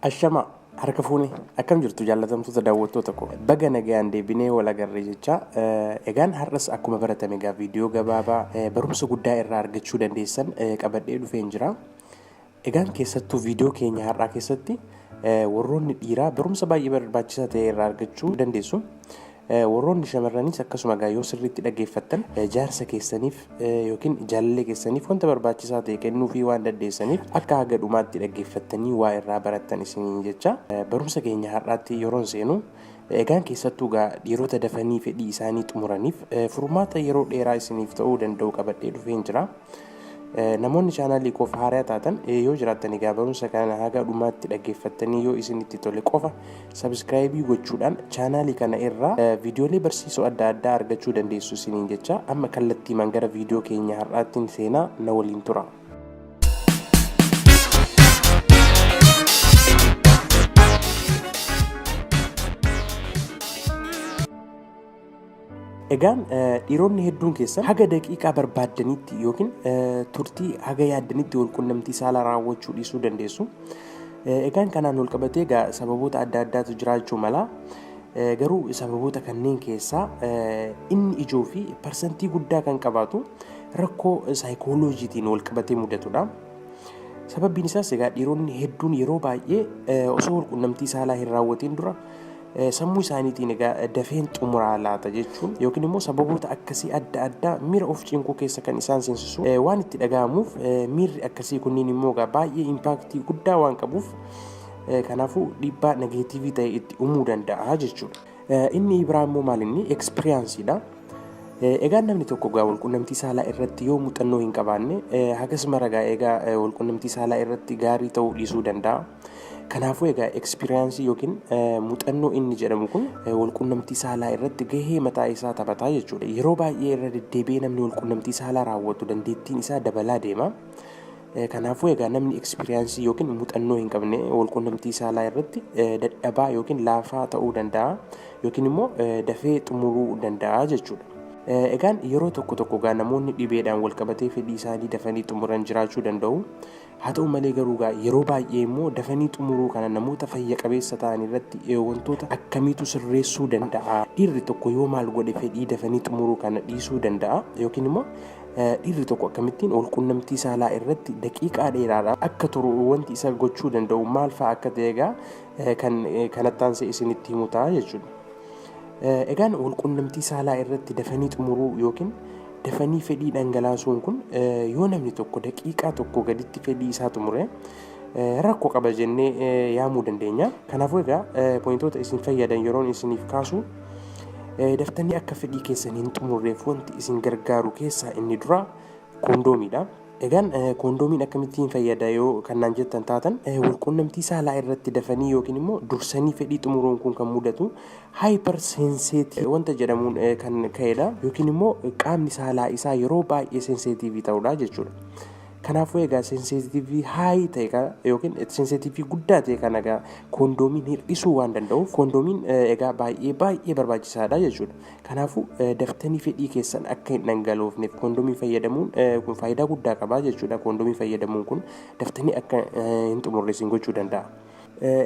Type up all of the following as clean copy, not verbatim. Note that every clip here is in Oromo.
Ashama harka fuuni akkam jirtu jaallatamtoota daawwattoota koo baga nagaan deebinee wal agarree jecha egaan har'as akkuma baratame gaa viidiyoo gabaabaa barumsa guddaa irraa argachuu dandeessan qabadhee dhufeen jira. Egaan keessattuu viidiyoo keenya har'aa keessatti warroonni dhiiraa barumsa baay'ee barbaachisaa ta'e irraa argachuu dandeessu. Warroonni shamarranis akkasuma gaa yoo sirriitti dhaggeeffattan jaarsa keessaniif yookiin jaalallee keessaniif wanta barbaachisaa ta'e kennuufii waan dandeessaniif akka haga dhumaatti dhaggeeffattanii waa irraa barattan isiniin jecha barumsa keenya har'aatti yeroon seenu egaan keessattuu gaa dhiirota dafanii fedhii isaanii xumuraniif furmaata yeroo dheeraa isiniif ta'uu danda'u qabadhee dhufeen jira. Namoonni chaanaalii koof haaraa taatan yoo jiraattan egaa barumsa kana haga dhumaatti dhaggeeffattanii yoo isinitti tole qofa sabskraayibii gochuudhaan chaanaalii kana irraa viidiyoolee barsiisoo adda addaa argachuu dandeessu isiniin jecha amma kallattiimaan gara viidiyoo keenya har'aatti seenaa na waliin tura. Egaan dhiironni hedduun keessan haga daqiiqaa barbaaddanitti yookiin turtii haga yaaddanitti wal quunnamtii saalaa raawwachuu dhiisuu dandeessu. Egaan kanaan wal qabatee gaa sababoota adda addaatu jiraachuu mala. Garuu sababoota kanneen keessaa inni ijoo fi parsantii guddaa kan qabaatu rakkoo saayikooloojiitiin wal qabatee mudatudha. Sababbiin isaas egaa dhiironni hedduun yeroo baay'ee osoo wal quunnamtii saalaa hin raawwatiin dura sammuu isaaniitiin egaa dafeen xumuraa laata jechuun yookiin immoo sababoota akkasii adda addaa miira of cinquu keessa kan isaan seensisu waan itti dhaga'amuuf miirri akkasii kunniin immoo egaa baay'ee impaaktii guddaa waan qabuuf kanaafuu dhiibbaa negeetiivii ta'e itti uumuu danda'a jechuudha. Inni biraa immoo maal inni ekspiriyaansiidha. Egaan namni tokko gaa wal quunnamtii saalaa irratti yoo muuxannoo hin qabaanne hagas mara gaa egaa wal quunnamtii saalaa irratti gaarii ta'uu dhiisuu danda'a. Kanaafuu egaa ekspiriyaansii yookiin muuxannoo inni jedhamu kun wal quunnamtii saalaa irratti gahee mataa isaa taphataa jechuudha. Yeroo baay'ee irra deddeebi'ee namni wal quunnamtii saalaa raawwatu dandeettiin isaa dabalaa deema. Kanaafuu egaa namni ekspiriyaansii yookiin muuxannoo hin qabne wal quunnamtii saalaa irratti dadhabaa yookiin laafaa ta'uu danda'a yookiin immoo dafee xumuruu danda'a jechuudha. Egaan yeroo tokko gaa namoonni dhibeedhaan wal qabatee fedhii isaanii dafanii xumuran jiraachuu danda'u. Haa ta'u malee garuu gaa yeroo baay'ee immoo dafanii xumuruu kana namoota fayya qabeessa ta'an irratti wantoota akkamiitu sirreessuu danda'a. Dhiirri tokko yoo maal godhe fedhii dafanii xumuruu kana dhiisuu danda'a yookiin immoo dhiirri tokko akkamittiin wal quunnamtii saalaa irratti daqiiqaa dheeraadhaaf akka turu wanti isa gochuu danda'u maal fa'a akka ta'e egaa kanattaan isinitti himu ta'a jechuudha. Egaan wal quunnamtii saalaa irratti dafanii xumuruu yookiin dafanii fedhii dhangalaasuun kun yoo namni tokko daqiiqaa tokko gaditti fedhii isaa xumure rakkoo qaba jennee yaamuu dandeenya. Kanaafuu egaa pointoota isin fayyadan yeroon isiniif kaasu daftanii akka fedhii keessan hin xumurreef wanti isin gargaaru keessaa inni dura koondoomiidha. Egaan koondoomiin akkamittiin fayyada yoo kannaan jettan taatan wal quunnamtii saalaa irratti dafanii yookiin immoo dursanii fedhii xumuruun kun kan mudatu haayipar seenseetiivii wanta jedhamuun kan ka'edha yookiin immoo qaamni saalaa isaa yeroo baay'ee seenseetiivii ta'udha jechuudha. Kanaafuu egaa seenseetiivii haay ta'e yookiin seenseetiivii guddaa ta'e kan egaa koondoomiin hir'isuu waan danda'uuf koondoomiin egaa baay'ee barbaachisaadha jechuudha. Kanaafuu daftanii fedhii keessan akka hin dhangaloofneef koondoomii fayyadamuun kun faayidaa guddaa qaba jechuudha. Koondoomii fayyadamuun kun daftanii akka hin xumurre isin gochuu danda'a.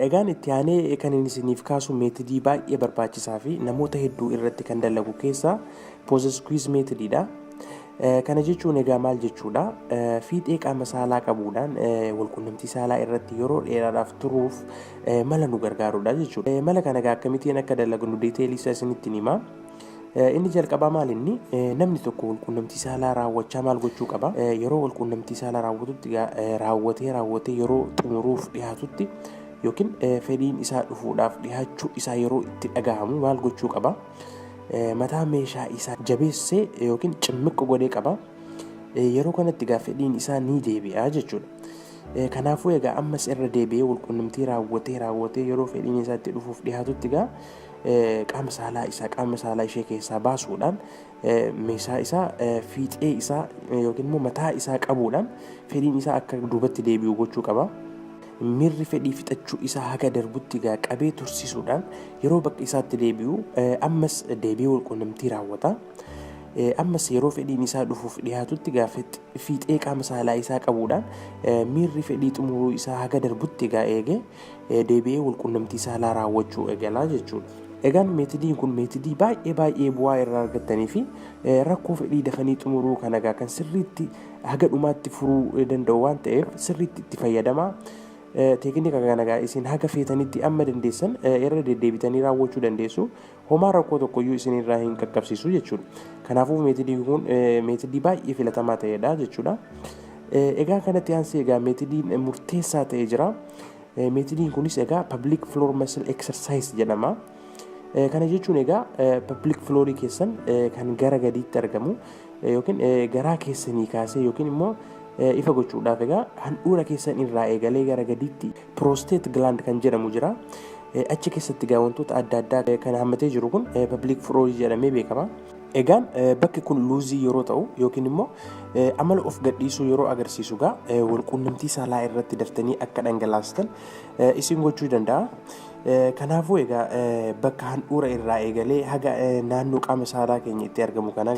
Egaan itti aanee kan inni isiniif kaasu meetodii baay'ee barbaachisaa fi namoota hedduu irratti kan dalagu keessaa poozeskuwiz meetodiidha. Kana jechuun egaa maal jechuudha? Fiixee qaama saalaa qabuudhaan wal quunnamtii saalaa irratti yeroo dheeraadhaaf turuuf mala nu gargaarudha jechuudha. Mala kana egaa akkamittiin akka dalagnu diiteelii isaa isinitti hima. Inni jalqabaa maal inni namni tokko wal quunnamtii saalaa raawwachaa maal gochuu qaba? Yeroo wal quunnamtii saalaa raawwatutti raawwatee yeroo xumuruuf dhiyaatutti yookiin fedhiin isaa dhufuudhaaf dhiyaachuu isaa yeroo itti dhagahamu maal gochuu qaba? Mataa meeshaa isaa jabeessee yookiin cimmiqqoo godhee qaba. Yeroo kanatti egaa fedhiin isaa ni deebi'a jechuudha. Kanaafuu egaa ammas irra deebi'ee wal quunnamtii raawwatee yeroo fedhiin isaa itti dhufuuf dhiyaatutti egaa qaama saalaa ishee keessaa baasuudhaan meeshaa isaa fiixee isaa yookiin immoo mataa isaa qabuudhaan fedhiin isaa akka duubatti deebi'u gochuu qaba. Miirri fedhii fixachuu isaa haga darbutti egaa qabee tursiisuudhaan yeroo bakka isaatti deebi'u ammas deebi'ee wal quunnamtii raawwata. ammas yeroo fedhiin isaa dhufuuf dhiyaatutti gaafet fiixee qaama saalaa isaa qabuudhaan miirri fedhii xumuruu isaa haga darbutti eegee deebi'ee walqunnamtii saalaa raawwachuu eegalaa jechuudha. Egaan meetodiin kun meetodii baay'ee bu'aa irraa argattanii fi rakkoo fedhii dafanii xumuruu kana kan sirriitti haga dhumaatti furuu danda'u waan ta'eef sirriitti itti fayyadamaa. Teeknika kana isin haga feetanitti amma dandeessan irra deddeebitanii raawwachuu dandeessu. Homaa rakkoo tokkoyyuu isin irraa hin qaqqabsiisu jechuudha. Kanaafuu meetodiin kun meetodii baay'ee filatamaa ta'edha jechuudha. Egaa kanatti aansee meetodiin murteessaa ta'ee jira. Meetodiin kunis public floor muscle exercise jedhama. Kana jechuun public floorii keessan kan gara gadiitti argamu yookiin garaa keessanii kaasee yookiin immoo ifa gochuudhaaf handhuura keessan irraa eegalee gara gadiitti prostate gland kan jedhamu jira. Achi keessatti wantoota adda addaa kan hammatee jiru kun public floorii jedhamee beekama. Egaan bakki kun luuzii yeroo ta'u yookiin immoo amala of gadhiisuu yeroo agarsiisu walqunnamtii saalaa irratti daftanii akka dhangalaastan isin gochuu danda'a. Kanaafuu bakka handhuura irraa eegalee haga naannoo qaama saalaa keenya itti argamu kana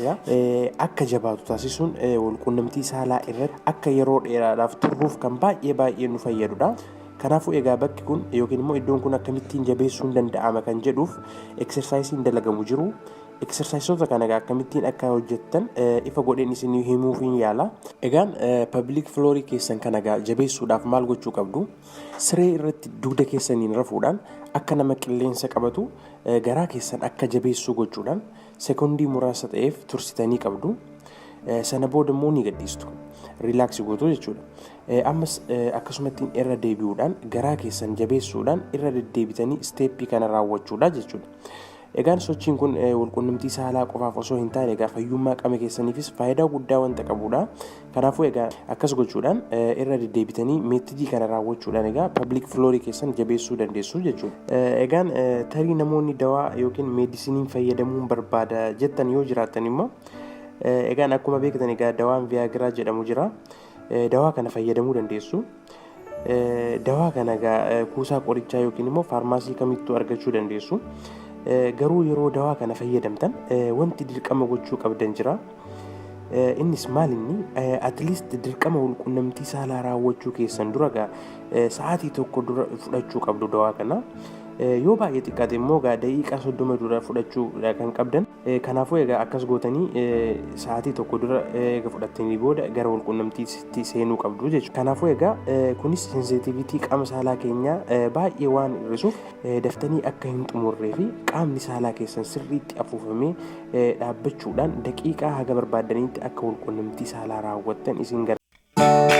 akka jabaatu taasisuun walqunnamtii saalaa irratti akka yeroo dheeraadhaaf turruuf kan baay'ee nu fayyadudha. Kanaafuu bakki kun yookiin immoo iddoon kun akkamittiin jabeessuun danda'ama kan jedhuuf eksersaayisiin dalagamu jiru. Eksersaayisoota kana akkamittiin akka hojjettan ifa godheen isin himuuf hin yaala. Egaan public floorii keessan kana jabeessuudhaaf maal gochuu qabdu? Siree irratti dugda keessaniin rafuudhaan akka nama qilleensa qabatu garaa keessan akka jabeessuu gochuudhaan sekondii muraasa ta'eef tursitanii qabdu. Sana booda immoo ni gadhiistu. Riilaaksii gootu jechuudha. Ammas akkasumattiin irra deebi'uudhaan garaa keessan jabeessuudhaan irra deddeebitanii isteeppii kana raawwachuudha jechuudha. Egaan sochiin kun walqunnamtii saalaa qofaaf osoo hin taane fayyummaa qaama keessaniifis faayidaa guddaa wanta qabudha. Kanaafuu akkas gochuudhaan irra deddeebitanii meetodii kana raawwachuudhaan public floorii keessan jabeessuu dandeessu jechuudha. Egaan tarii namoonni dawaa yookiin meedisiniin fayyadamuun barbaada jettan yoo jiraattan immoo egaan akkuma beektan dawaan viyaagraa jedhamu jira. Dawaa kana fayyadamuu dandeessu. Dawaa kana kuusaa qorichaa yookiin immoo faarmaasii kamittuu argachuu dandeessu. Garuu yeroo dawaa kana fayyadamtan wanti dirqama gochuu qabdan jira. Innis maal inni at least dirqama walqunnamtii saalaa raawwachuu keessan dura sa'aatii tokko dura fudhachuu qabdu dawaa kana. Yoo baay'ee xiqqaate immoo daqiiqaa 30 dura fudhachuu kan qabdan. Kanaafuu akkas gootanii sa'aatii tokko dura fudhattanii booda gara walqunnamtiitti seenuu qabdu jechuudha. Kanaafuu kunis sensitivitii qaama saalaa keenyaa baay'ee waan hir'isuuf daftanii akka hin xumurree fi qaamni saalaa keessan sirriitti afuufamee dhaabbachuudhaan daqiiqaa haga barbaadaniitti akka walqunnamtii saalaa raawwattan isin gargaara.